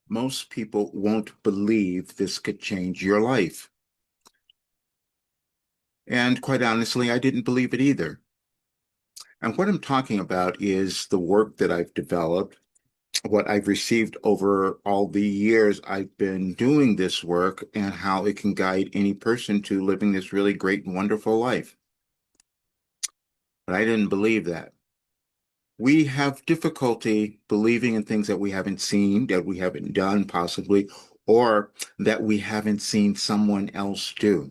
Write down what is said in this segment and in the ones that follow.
Most people won't believe this could change your life. And quite honestly, I didn't believe it either. And what I'm talking about is the work that I've developed, what I've received over all the years I've been doing this work, and how it can guide any person to living this really great and wonderful life. But I didn't believe that. We have difficulty believing in things that we haven't seen, that we haven't done possibly, or that we haven't seen someone else do.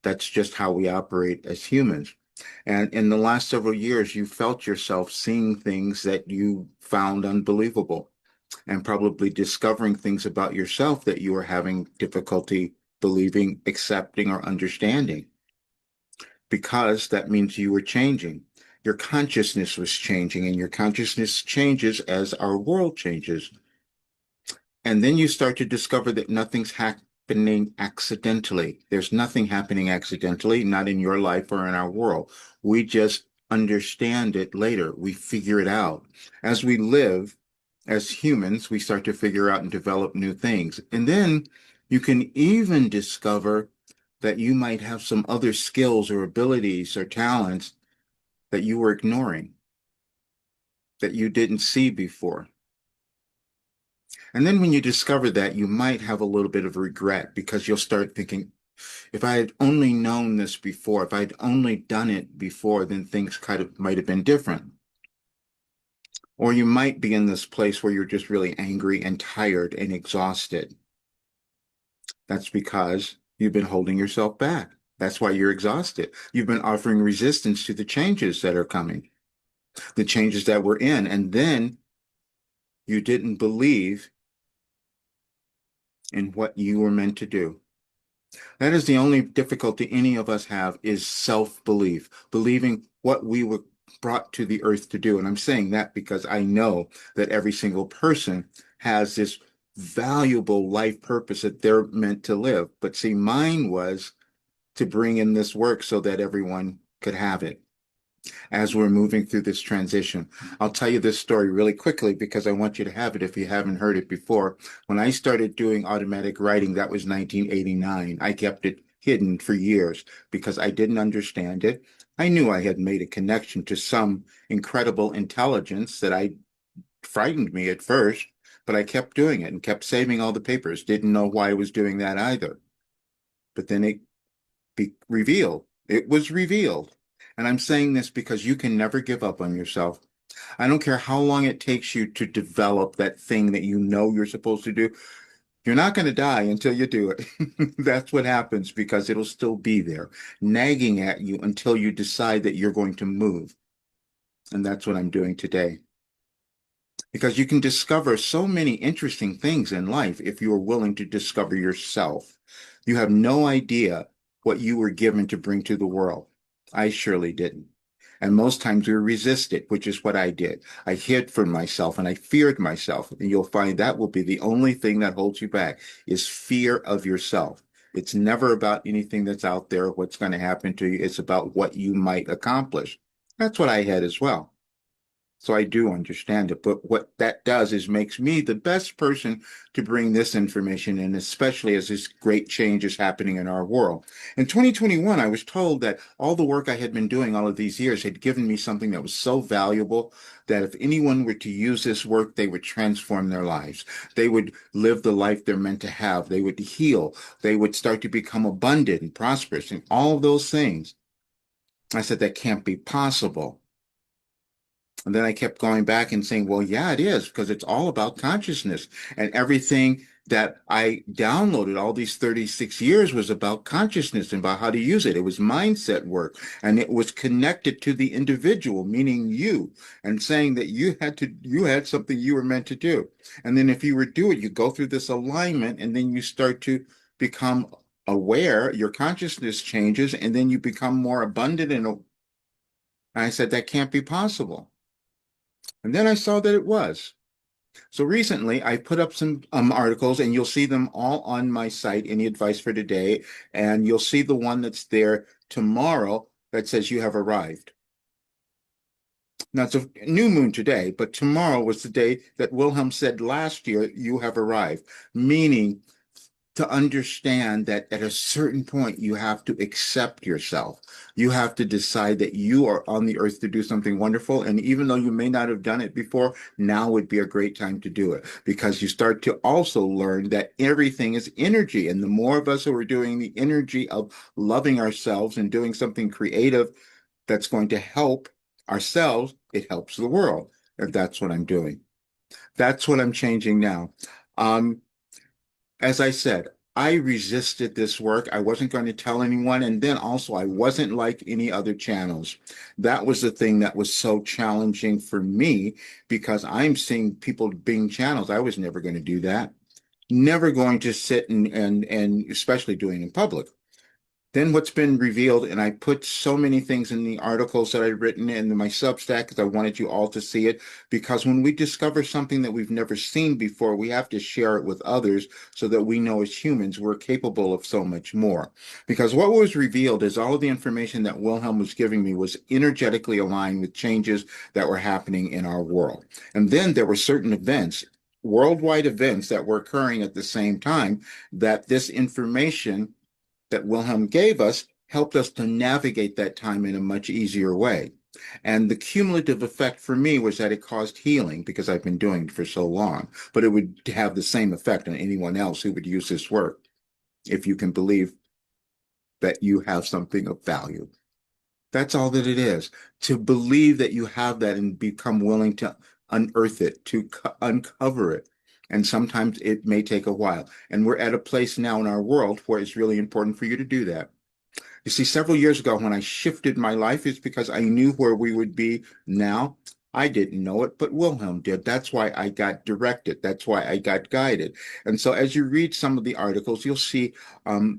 That's just how we operate as humans. And in the last several years, you felt yourself seeing things that you found unbelievable and probably discovering things about yourself that you were having difficulty believing, accepting, or understanding, because that means you were changing. Your consciousness was changing, and your consciousness changes as our world changes. And then you start to discover that nothing's happening accidentally. There's nothing happening accidentally, not in your life or in our world. We just understand it later. We figure it out. As we live, as humans, we start to figure out and develop new things. And then you can even discover that you might have some other skills or abilities or talents that you were ignoring, that you didn't see before. And then when you discover that, you might have a little bit of regret because you'll start thinking, if I had only known this before, if I'd only done it before, then things kind of might have been different. Or you might be in this place where you're just really angry and tired and exhausted. That's because you've been holding yourself back. That's why you're exhausted. You've been offering resistance to the changes that are coming, the changes that we're in. And then you didn't believe in what you were meant to do. That is the only difficulty any of us have, is self-belief, believing what we were brought to the earth to do. And I'm saying that because I know that every single person has this valuable life purpose that they're meant to live. But see, mine was to bring in this work so that everyone could have it as we're moving through this transition. I'll tell you this story really quickly because I want you to have it if you haven't heard it before. When I started doing automatic writing, that was 1989. I kept it hidden for years because I didn't understand it. I knew I had made a connection to some incredible intelligence that I frightened me at first, but I kept doing it and kept saving all the papers. Didn't know why I was doing that either. But then it be revealed. It was revealed. And I'm saying this because you can never give up on yourself. I don't care how long it takes you to develop that thing that you know you're supposed to do. You're not going to die until you do it. That's what happens because it'll still be there, nagging at you until you decide that you're going to move. And that's what I'm doing today. Because you can discover so many interesting things in life if you are willing to discover yourself. You have no idea what you were given to bring to the world. I surely didn't. And most times we resist it, which is what I did. I hid from myself and I feared myself. And you'll find that will be the only thing that holds you back is fear of yourself. It's never about anything that's out there, what's going to happen to you. It's about what you might accomplish. That's what I had as well. So I do understand it. But what that does is makes me the best person to bring this information in, especially as this great change is happening in our world. In 2021, I was told that all the work I had been doing all of these years had given me something that was so valuable that if anyone were to use this work, they would transform their lives. They would live the life they're meant to have. They would heal. They would start to become abundant and prosperous and all of those things. I said, that can't be possible. And then I kept going back and saying, well, yeah, it is, because it's all about consciousness. And everything that I downloaded all these 36 years was about consciousness and about how to use it. It was mindset work, and it was connected to the individual, meaning you, and saying that you had something you were meant to do. And then if you were to do it, you go through this alignment, and then you start to become aware, your consciousness changes, and then you become more abundant. And I said, that can't be possible. And then I saw that it was. So recently, I put up some articles, and you'll see them all on my site, Any Advice for Today, and you'll see the one that's there tomorrow that says you have arrived. Now it's a new moon today, but tomorrow was the day that Wilhelm said last year, you have arrived, meaning to understand that at a certain point, you have to accept yourself. You have to decide that you are on the earth to do something wonderful. And even though you may not have done it before, now would be a great time to do it because you start to also learn that everything is energy. And the more of us who are doing the energy of loving ourselves and doing something creative that's going to help ourselves, it helps the world. And that's what I'm doing. That's what I'm changing now. Um, as I said, I resisted this work. I wasn't going to tell anyone. And then also, I wasn't like any other channels. That was the thing that was so challenging for me because I'm seeing people being channels. I was never going to do that. Never going to sit and especially doing it in public. Then what's been revealed, and I put so many things in the articles that I've written in my Substack because I wanted you all to see it. Because when we discover something that we've never seen before, we have to share it with others so that we know as humans we're capable of so much more. Because what was revealed is all of the information that Wilhelm was giving me was energetically aligned with changes that were happening in our world. And then there were certain events, worldwide events that were occurring at the same time that this information that Wilhelm gave us helped us to navigate that time in a much easier way. And the cumulative effect for me was that it caused healing because I've been doing it for so long, but it would have the same effect on anyone else who would use this work if you can believe that you have something of value. That's all that it is. To believe that you have that and become willing to unearth it, to uncover it. And sometimes it may take a while. And we're at a place now in our world where it's really important for you to do that. You see, several years ago when I shifted my life, it's because I knew where we would be now. I didn't know it, but Wilhelm did. That's why I got directed. That's why I got guided. And so as you read some of the articles, you'll see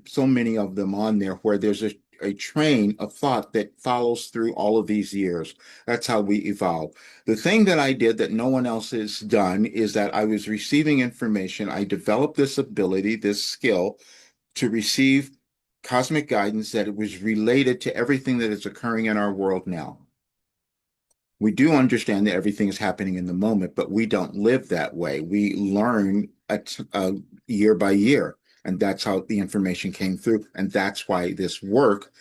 so many of them on there where there's a train of thought that follows through all of these years. That's how we evolve. The thing that I did that no one else has done is that I was receiving information. I developed this ability, this skill to receive cosmic guidance that it was related to everything that is occurring in our world now. We do understand that everything is happening in the moment, but we don't live that way. We learn year by year, and that's how the information came through. And that's why this work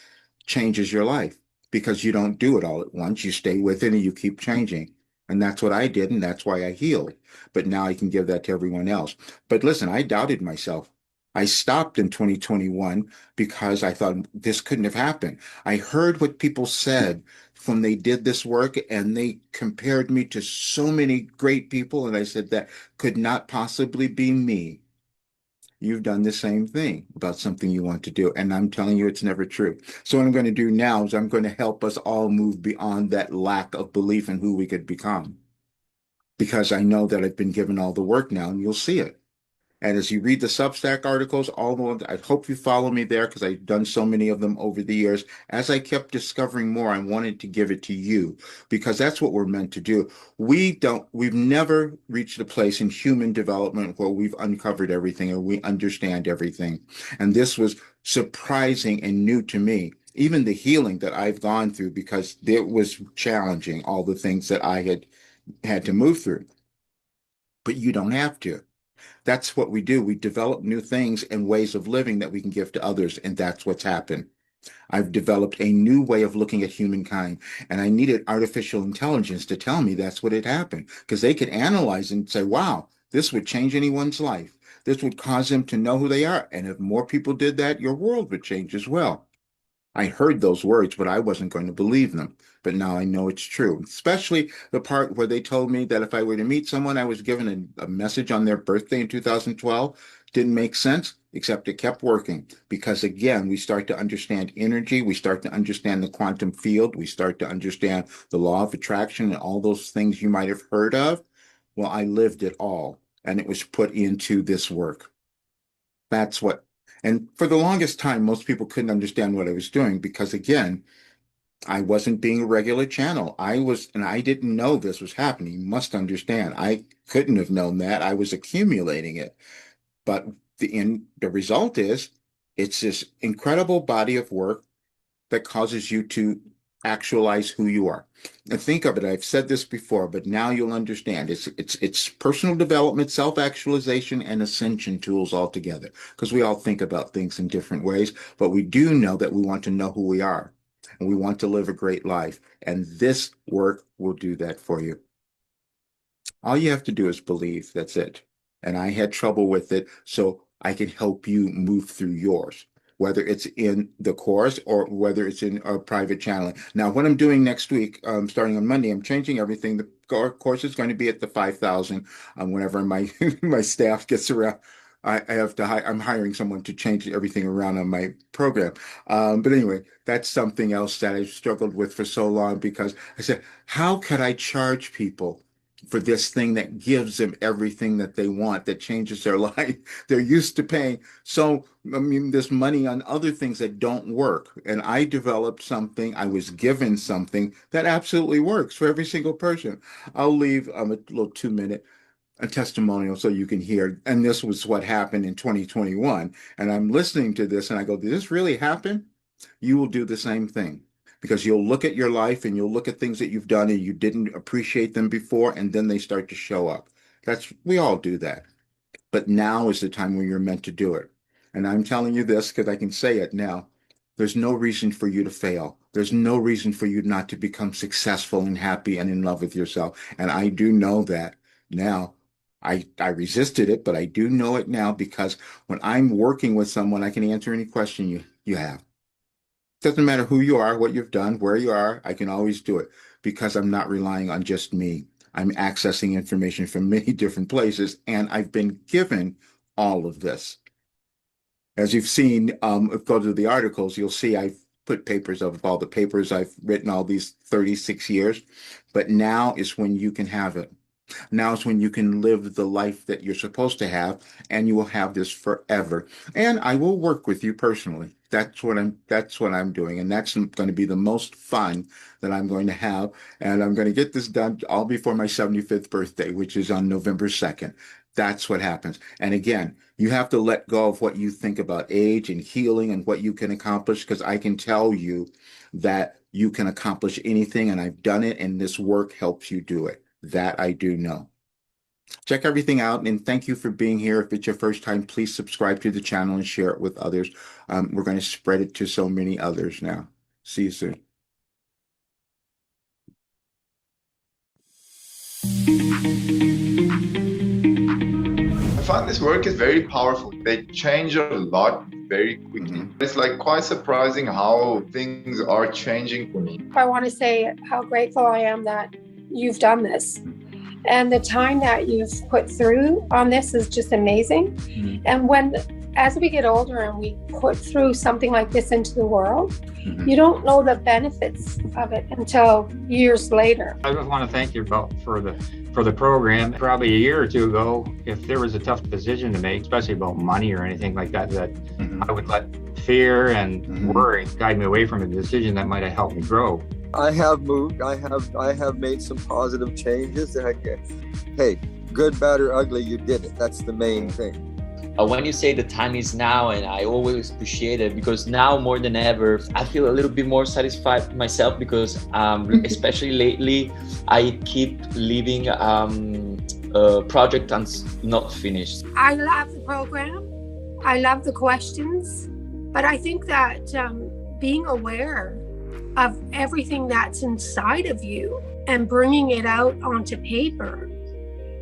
changes your life because you don't do it all at once. You stay with it and you keep changing. And that's what I did, and that's why I healed. But now I can give that to everyone else. But listen, I doubted myself. I stopped in 2021 because I thought this couldn't have happened. I heard what people said when they did this work, and they compared me to so many great people. And I said, that could not possibly be me. You've done the same thing about something you want to do. And I'm telling you, it's never true. So what I'm going to do now is I'm going to help us all move beyond that lack of belief in who we could become. Because I know that I've been given all the work now, and you'll see it. And as you read the Substack articles, all the ones, I hope you follow me there because I've done so many of them over the years. As I kept discovering more, I wanted to give it to you because that's what we're meant to do. We've never reached a place in human development where we've uncovered everything or we understand everything. And this was surprising and new to me. Even the healing that I've gone through because it was challenging, all the things that I had to move through. But you don't have to. That's what we do. We develop new things and ways of living that we can give to others, and that's what's happened. I've developed a new way of looking at humankind, and I needed artificial intelligence to tell me that's what had happened, because they could analyze and say, wow, this would change anyone's life. This would cause them to know who they are. And if more people did that, your world would change as well. I heard those words, but I wasn't going to believe them. But now I know it's true, especially the part where they told me that if I were to meet someone, I was given a message on their birthday in 2012. Didn't make sense, except it kept working. Because again, we start to understand energy. We start to understand the quantum field. We start to understand the law of attraction and all those things you might have heard of. Well, I lived it all, and it was put into this work. That's what, and for the longest time, most people couldn't understand what I was doing because, again, I wasn't being a regular channel. And I didn't know this was happening. You must understand. I couldn't have known that. I was accumulating it. But the result is it's this incredible body of work that causes you to actualize who you are. And think of it, I've said this before, but now you'll understand. It's personal development, self-actualization, and ascension tools all together. Because we all think about things in different ways, but we do know that we want to know who we are and we want to live a great life. And this work will do that for you. All you have to do is believe. That's it. And I had trouble with it, so I can help you move through yours, whether it's in the course or whether it's in a private channeling. Now, what I'm doing next week, starting on Monday, I'm changing everything. The course is going to be at the 5,000. Whenever my my staff gets around, I have to. I'm hiring someone to change everything around on my program. But anyway, that's something else that I've struggled with for so long because I said, how could I charge people for this thing that gives them everything that they want, that changes their life? They're used to paying this money on other things that don't work. And I developed something, I was given something that absolutely works for every single person. I'll leave a little 2-minute a testimonial so you can hear. And this was what happened in 2021. And I'm listening to this and I go, did this really happen? You will do the same thing. Because you'll look at your life and you'll look at things that you've done and you didn't appreciate them before, and then they start to show up. We all do that. But now is the time when you're meant to do it. And I'm telling you this because I can say it now. There's no reason for you to fail. There's no reason for you not to become successful and happy and in love with yourself. And I do know that now. I resisted it, but I do know it now because when I'm working with someone, I can answer any question you have. Doesn't matter who you are, what you've done, where you are, I can always do it because I'm not relying on just me. I'm accessing information from many different places, and I've been given all of this. As you've seen, go to the articles, you'll see I've put papers of all the papers I've written all these 36 years, but now is when you can have it. Now is when you can live the life that you're supposed to have, and you will have this forever. And I will work with you personally. That's what I'm doing, and that's going to be the most fun that I'm going to have. And I'm going to get this done all before my 75th birthday, which is on November 2nd. That's what happens. And again, you have to let go of what you think about age and healing and what you can accomplish, because I can tell you that you can accomplish anything, and I've done it, and this work helps you do it. That I do know. Check everything out, and thank you for being here. If it's your first time, please subscribe to the channel and share it with others. We're going to spread it to so many others now. See you soon. I find this work is very powerful. They change a lot very quickly. It's like quite surprising how things are changing for me. I want to say how grateful I am that you've done this. And the time that you've put through on this is just amazing. And as we get older and we put through something like this into the world, you don't know the benefits of it until years later. I just want to thank you for the program. Probably a year or two ago, if there was a tough decision to make, especially about money or anything like that, I would let fear and worry guide me away from a decision that might have helped me grow. I have moved. I have made some positive changes. Hey, good, bad, or ugly, you did it. That's the main thing. When you say the time is now, and I always appreciate it, because now more than ever, I feel a little bit more satisfied myself, because especially lately, I keep leaving a project not finished. I love the program. I love the questions, but I think that being aware of everything that's inside of you and bringing it out onto paper,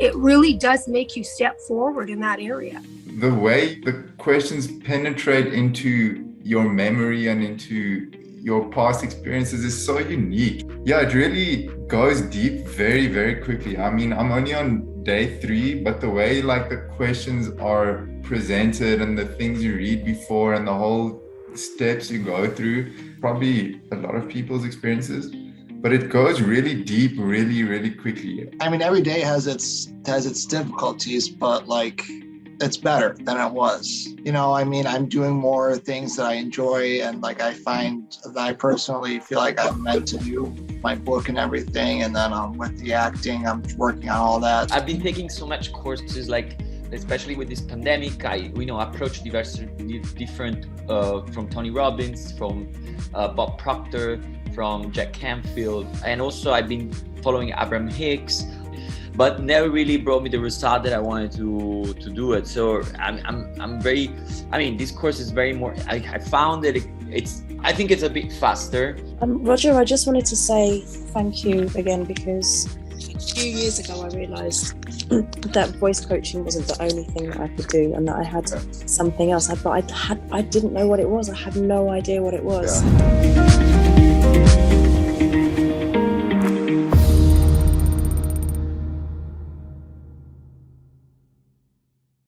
it really does make you step forward in that area. The way the questions penetrate into your memory and into your past experiences is so unique. Yeah, it really goes deep very, very quickly. I mean, I'm only on day 3, but the way like the questions are presented and the things you read before and the whole steps you go through, probably a lot of people's experiences, but it goes really deep, really, really quickly. I mean, every day has its difficulties, but like, it's better than it was. You know, I mean, I'm doing more things that I enjoy, and like I find that I personally feel like I'm meant to do my book and everything, and then with the acting, I'm working on all that. I've been taking so much courses, like especially with this pandemic, I approached different from Tony Robbins, from Bob Proctor, from Jack Canfield, and also I've been following Abraham Hicks, but never really brought me the result that I wanted to do it. So I'm very, I mean, this course is very more, I found that I think it's a bit faster. Roger, I just wanted to say thank you again, because a few years ago I realised that voice coaching wasn't the only thing that I could do, and that I had something else. But I didn't know what it was. I had no idea what it was. Yeah.